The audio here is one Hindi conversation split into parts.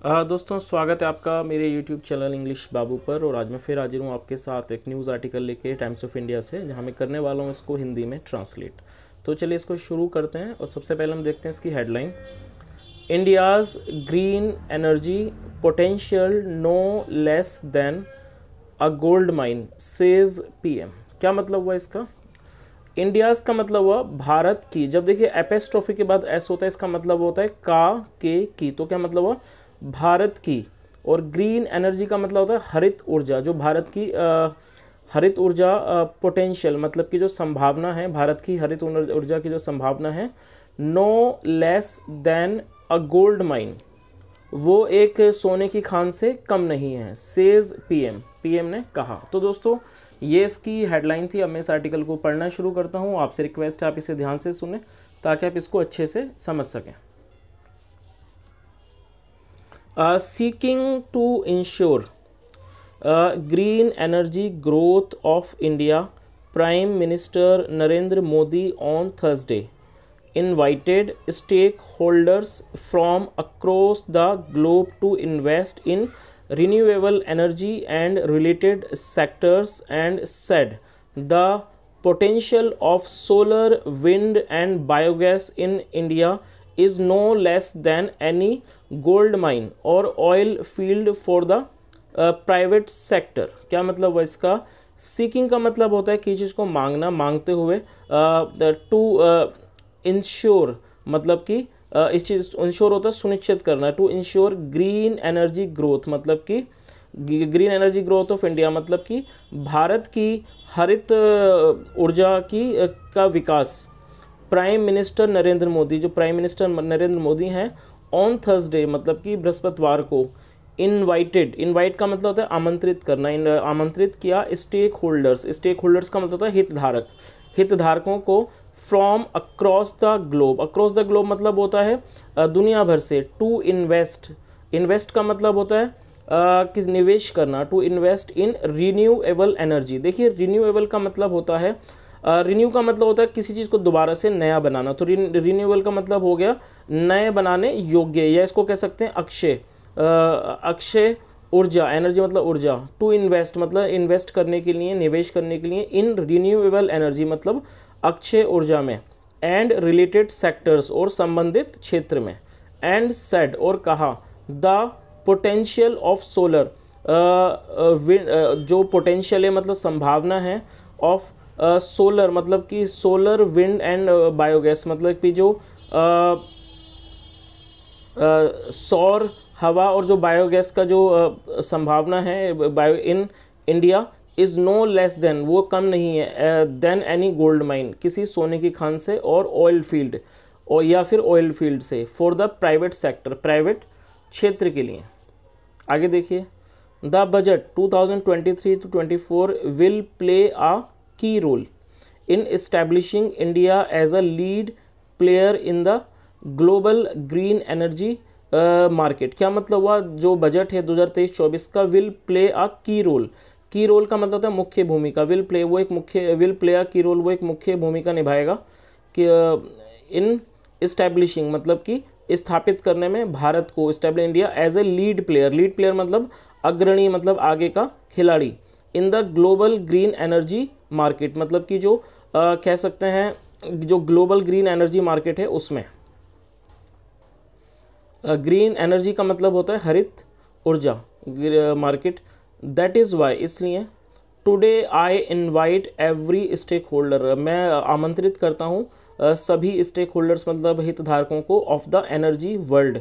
दोस्तों, स्वागत है आपका मेरे YouTube चैनल इंग्लिश बाबू पर। और आज मैं फिर हाजिर हूँ आपके साथ एक न्यूज़ आर्टिकल लेके टाइम्स ऑफ इंडिया से, जहाँ मैं करने वाला हूँ इसको हिंदी में ट्रांसलेट। तो चलिए इसको शुरू करते हैं। और सबसे पहले हम देखते हैं इसकी headline. India's green energy potential no less than a gold mine says PM। क्या मतलब हुआ इसका? इंडियाज़ का मतलब हुआ भारत की। जब देखिए एपेस्ट्रोफी के बाद एस होता है, इसका मतलब होता है का के की। तो क्या मतलब हुआ? भारत की। और ग्रीन एनर्जी का मतलब होता है हरित ऊर्जा, जो भारत की हरित ऊर्जा पोटेंशियल मतलब की जो संभावना है, भारत की हरित ऊर्जा की जो संभावना है, no less than a gold mine, वो एक सोने की खान से कम नहीं है, सेज PM ने कहा। तो दोस्तों, ये इसकी हेडलाइन थी। अब मैं इस आर्टिकल को पढ़ना शुरू करता हूँ। आपसे रिक्वेस्ट है आप इसे ध्यान से सुने ताकि आप इसको अच्छे से समझ सकें। Seeking to ensure green energy growth of India, Prime Minister Narendra Modi on Thursday invited stakeholders from across the globe to invest in renewable energy and related sectors and said the potential of solar, wind, and biogas in India is no less than any gold mine or oil field for the private sector. क्या मतलब हुआ इसका? सीकिंग का मतलब होता है किसी चीज़ को मांगना, मांगते हुए। टू इंश्योर मतलब कि इस चीज़ इंश्योर होता है सुनिश्चित करना। To ensure green energy growth मतलब कि green energy growth of India मतलब कि भारत की हरित ऊर्जा की का विकास। प्राइम मिनिस्टर नरेंद्र मोदी, जो प्राइम मिनिस्टर नरेंद्र मोदी हैं, ऑन थर्सडे मतलब कि बृहस्पतिवार को इनवाइटेड, इनवाइट का मतलब होता है आमंत्रित करना, आमंत्रित किया स्टेक होल्डर्स का मतलब होता है हितधारक, हितधारकों को from across the globe. Across the globe मतलब होता है दुनिया भर से। टू इन्वेस्ट, इन्वेस्ट का मतलब होता है कि निवेश करना। To invest in renewable energy. देखिए रिन्यूएबल का मतलब होता है रिन्यू का मतलब होता है किसी चीज़ को दोबारा से नया बनाना। तो रिन्यूएबल का मतलब हो गया नए बनाने योग्य, या इसको कह सकते हैं अक्षय, अक्षय ऊर्जा। एनर्जी मतलब ऊर्जा। टू इन्वेस्ट मतलब इन्वेस्ट करने के लिए, निवेश करने के लिए। इन रिन्यूएबल एनर्जी मतलब अक्षय ऊर्जा में। एंड रिलेटेड सेक्टर्स और संबंधित क्षेत्र में। एंड सेड और कहा द पोटेंशियल ऑफ सोलर, जो पोटेंशियल है मतलब संभावना है, ऑफ सोलर मतलब कि सोलर, विंड एंड बायोगैस मतलब कि जो सौर हवा और जो बायोगैस का जो संभावना है bio in India is no less than, वो कम नहीं है, देन एनी गोल्ड माइन, किसी सोने की खान से, और ऑयल फील्ड, और या फिर ऑयल फील्ड से, for the private sector, private क्षेत्र के लिए। आगे देखिए, the budget 2023-24 will play a key role in establishing India as a lead player in the global green energy market। क्या मतलब हुआ? जो बजट है 2023-24 का, विल प्ले अ की रोल। की रोल का मतलब होता है मुख्य भूमिका। विल प्ले वो एक मुख्य, विल प्ले अ की रोल वो एक मुख्य भूमिका निभाएगा कि इन इस्टेब्लिशिंग मतलब कि स्थापित करने में भारत को, establish India as a lead player. Lead player मतलब अग्रणी मतलब आगे का खिलाड़ी। In the global green energy market मतलब कि जो कह सकते हैं जो ग्लोबल ग्रीन एनर्जी मार्केट है उसमें। ग्रीन एनर्जी का मतलब होता है हरित ऊर्जा मार्केट। दैट इज़ वाई, इसलिए today I invite every stakeholder, मैं आमंत्रित करता हूँ सभी स्टेक होल्डर्स मतलब हितधारकों को, ऑफ द एनर्जी वर्ल्ड,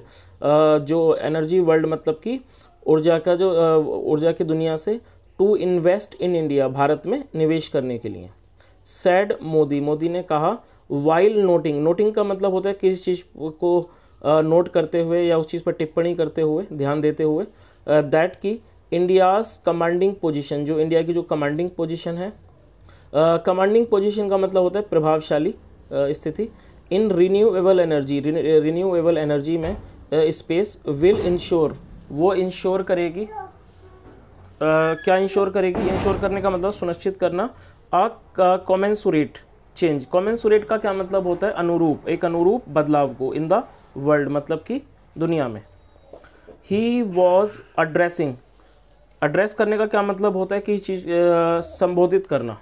जो एनर्जी वर्ल्ड मतलब कि ऊर्जा का जो ऊर्जा की दुनिया से, to invest in India, Bharat में निवेश करने के लिए। सैड मोदी, मोदी ने कहा। वाइल नोटिंग, नोटिंग का मतलब होता है किसी चीज़ को नोट करते हुए या उस चीज़ पर टिप्पणी करते हुए, ध्यान देते हुए। दैट की इंडियाज़ कमांडिंग पोजीशन, जो इंडिया की जो कमांडिंग पोजीशन है, कमांडिंग पोजीशन का मतलब होता है प्रभावशाली स्थिति। इन रिन्यूएबल एनर्जी, रिन्यूएबल एनर्जी में स्पेस, विल इंश्योर वो इंश्योर करेगी, क्या इंश्योर करेगी? इंश्योर करने का मतलब सुनिश्चित करना। अ कॉमेंसुरेट चेंज, कॉमेंसुरेट का क्या मतलब होता है? अनुरूप, एक अनुरूप बदलाव को। इन द वर्ल्ड मतलब कि दुनिया में। ही वॉज अड्रेसिंग, एड्रेस करने का क्या मतलब होता है कि चीज़ संबोधित करना।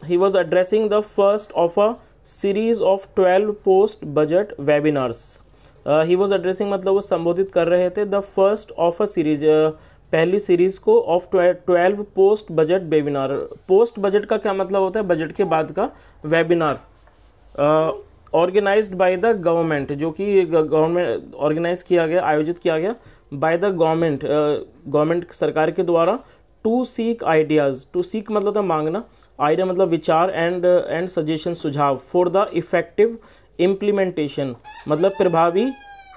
He was addressing the first of a series of 12 post budget webinars. He was addressing मतलब वो संबोधित कर रहे थे the first of a series, पहली सीरीज को of 12 post budget webinar. Post budget का क्या मतलब होता है, बजट के बाद का webinar. Organised by the government, जो कि गवर्नमेंट ऑर्गेनाइज किया गया, आयोजित किया गया बाय द गवर्नमेंट, गवर्नमेंट सरकार के द्वारा। To seek ideas, to seek मतलब था मांगना, आइडिया मतलब विचार, एंड सजेशन सुझाव, फॉर द इफेक्टिव इम्प्लीमेंटेशन मतलब प्रभावी।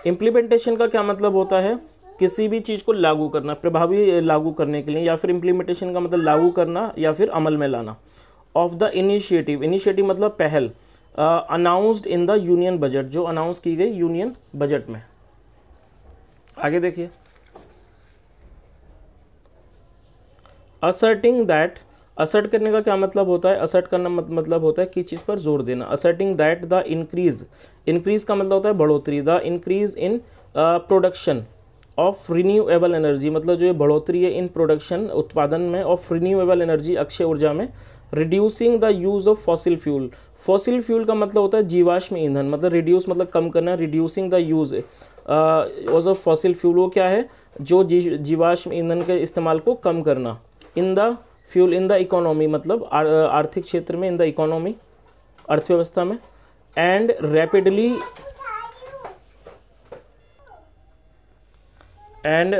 इम्प्लीमेंटेशन का क्या मतलब होता है, किसी भी चीज़ को लागू करना, प्रभावी लागू करने के लिए, या फिर इम्प्लीमेंटेशन का मतलब लागू करना या फिर अमल में लाना। ऑफ द इनिशिएटिव, इनिशिएटिव मतलब पहल, announced in the union budget, जो अनाउंस की गई यूनियन बजट में। आगे देखिए, असर्टिंग दैट, असर्ट करने का क्या मतलब होता है, असर्ट करना मतलब होता है किसी चीज़ पर जोर देना। Asserting that the increase, increase का मतलब होता है बढ़ोतरी, the increase in production of renewable energy मतलब जो ये बढ़ोतरी है इन प्रोडक्शन, उत्पादन में, ऑफ रिन्यूएबल एनर्जी अक्षय ऊर्जा में। Reducing the use of fossil fuel, fossil fuel का मतलब होता है जीवाश्म ईंधन, मतलब रिड्यूस मतलब कम करना, reducing the use of fossil fuel, वो क्या है, जो जीवाश्म ईंधन के इस्तेमाल को कम करना। In the fuel, in the economy मतलब आर्थिक क्षेत्र में, इन द इकोनॉमी अर्थव्यवस्था में। And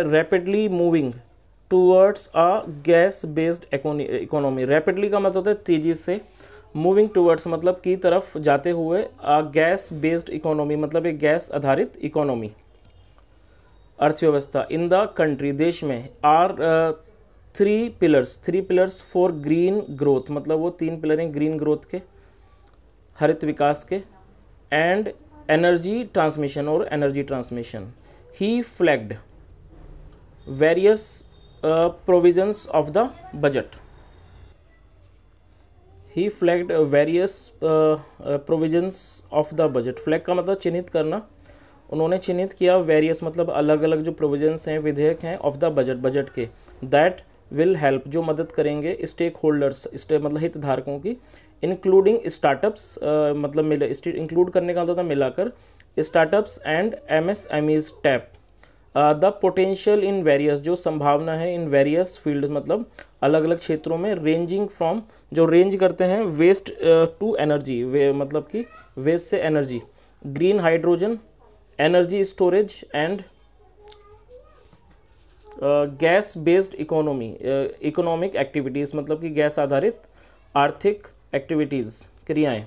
rapidly moving towards a gas based economy. Rapidly का मतलब होता है तेजी से, मूविंग टूवर्ड्स मतलब की तरफ जाते हुए, अ गैस बेस्ड इकोनॉमी मतलब एक गैस आधारित इकोनॉमी, अर्थव्यवस्था। इन द कंट्री देश में, are three pillars for green growth मतलब वो 3 पिलर हैं ग्रीन ग्रोथ के, हरित विकास के, एंड एनर्जी ट्रांसमिशन और energy transmission. He flagged various provisions of the budget, he flagged various provisions of the budget. Flag का मतलब चिन्हित करना, उन्होंने चिन्हित किया वेरियस मतलब अलग अलग जो प्रोविजंस हैं, विधेयक हैं, ऑफ द बजट, बजट के, दैट विल हेल्प जो मदद करेंगे, स्टेक होल्डर्स मतलब हितधारकों की, इंक्लूडिंग स्टार्टअप्स मतलब इंक्लूड करने का मतलब था मिलाकर, startups and MSMEs tap. The potential in various जो संभावना है, इन वेरियस फील्ड मतलब अलग अलग क्षेत्रों में, रेंजिंग फ्रॉम जो रेंज करते हैं वेस्ट टू एनर्जी, वे मतलब कि वेस्ट से energy, green hydrogen, energy storage and gas based economic activities मतलब कि गैस आधारित आर्थिक एक्टिविटीज़, क्रियाएं।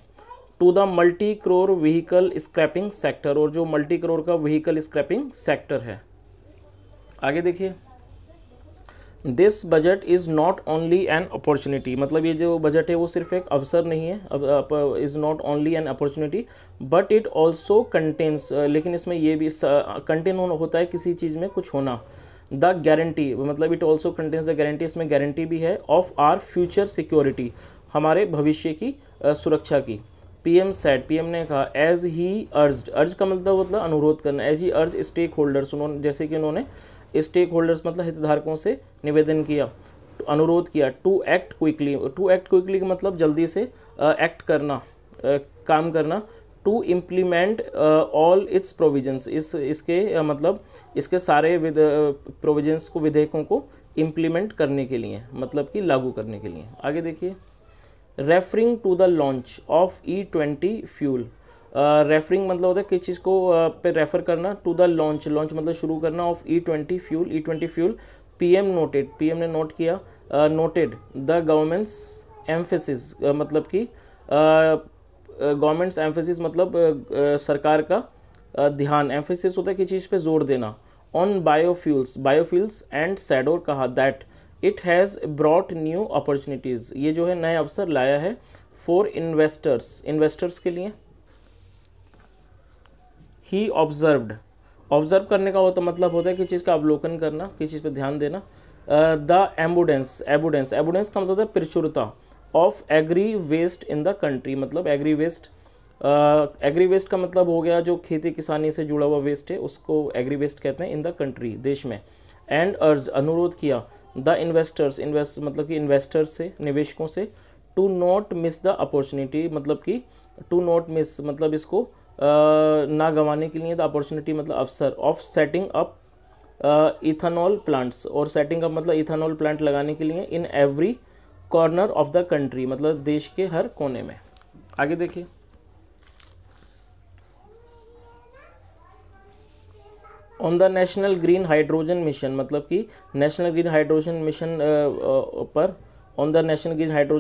To the multi crore vehicle scrapping sector, और जो मल्टी करोड़ का व्हीकल स्क्रैपिंग सेक्टर है। आगे देखिए, this budget is not only an opportunity मतलब ये जो बजट है वो सिर्फ एक अवसर नहीं है, is not only an opportunity but it also contains, लेकिन इसमें ये भी कंटेन होता है किसी चीज़ में कुछ होना। द गारंटी मतलब it also contains the guarantee, इसमें गारंटी भी है, ऑफ आर फ्यूचर सिक्योरिटी हमारे भविष्य की सुरक्षा की। PM सेड, PM ने कहा, एज ही अर्ज्ड, अर्ज का मतलब अनुरोध करना, एज ही अर्ज स्टेक होल्डर्स, उन्होंने जैसे कि उन्होंने स्टेक होल्डर्स मतलब हितधारकों से निवेदन किया, अनुरोध किया, to act quickly, to act quickly का मतलब जल्दी से एक्ट करना, काम करना, to implement all its provisions, इसके मतलब इसके सारे प्रोविजंस को, विधेयकों को इम्प्लीमेंट करने के लिए मतलब कि लागू करने के लिए। आगे देखिए, referring to the launch of E20 fuel, referring मतलब होता है किसी चीज़ को पे रेफर करना, टू द लॉन्च, लॉन्च मतलब शुरू करना, of E20 fuel, E20 fuel. PM noted, PM ने नोट किया, नोटेड द गवर्नमेंट्स एम्फेसिस मतलब कि गवर्नमेंट्स एम्फेसिस मतलब सरकार का ध्यान, एम्फेसिस होता है किसी चीज़ पे जोर देना, ऑन बायोफ्यूल्स एंड सैड, और कहा that it has brought new opportunities, ये जो है नए अवसर लाया है, फॉर इन्वेस्टर्स के लिए। ही ऑब्जर्व्ड, ऑब्जर्व करने का होता मतलब होता है कि चीज़ का अवलोकन करना, किसी चीज़ पे ध्यान देना। द एबुडेंस का मतलब होता है प्रचुरता, of agri waste in the country मतलब एग्री वेस्ट एग्री वेस्ट का मतलब हो गया जो खेती किसानी से जुड़ा हुआ वेस्ट है, उसको एग्री वेस्ट कहते हैं इन द कंट्री, देश में। एंड अर्ज अनुरोध किया, द इन्वेस्टर्स, इन्वेस्ट मतलब कि इन्वेस्टर्स से, निवेशकों से, to not miss the opportunity, मतलब कि टू नॉट मिस मतलब इसको ना गंवाने के लिए, द अपॉर्चुनिटी मतलब अवसर, of setting up ethanol plants, और सेटिंग अप मतलब इथेनॉल प्लांट लगाने के लिए in every corner of the country, मतलब देश के हर कोने में। आगे देखिए, on the national green hydrogen mission, मतलब कि नेशनल ग्रीन हाइड्रोजन मिशन पर, on the national green hydrogen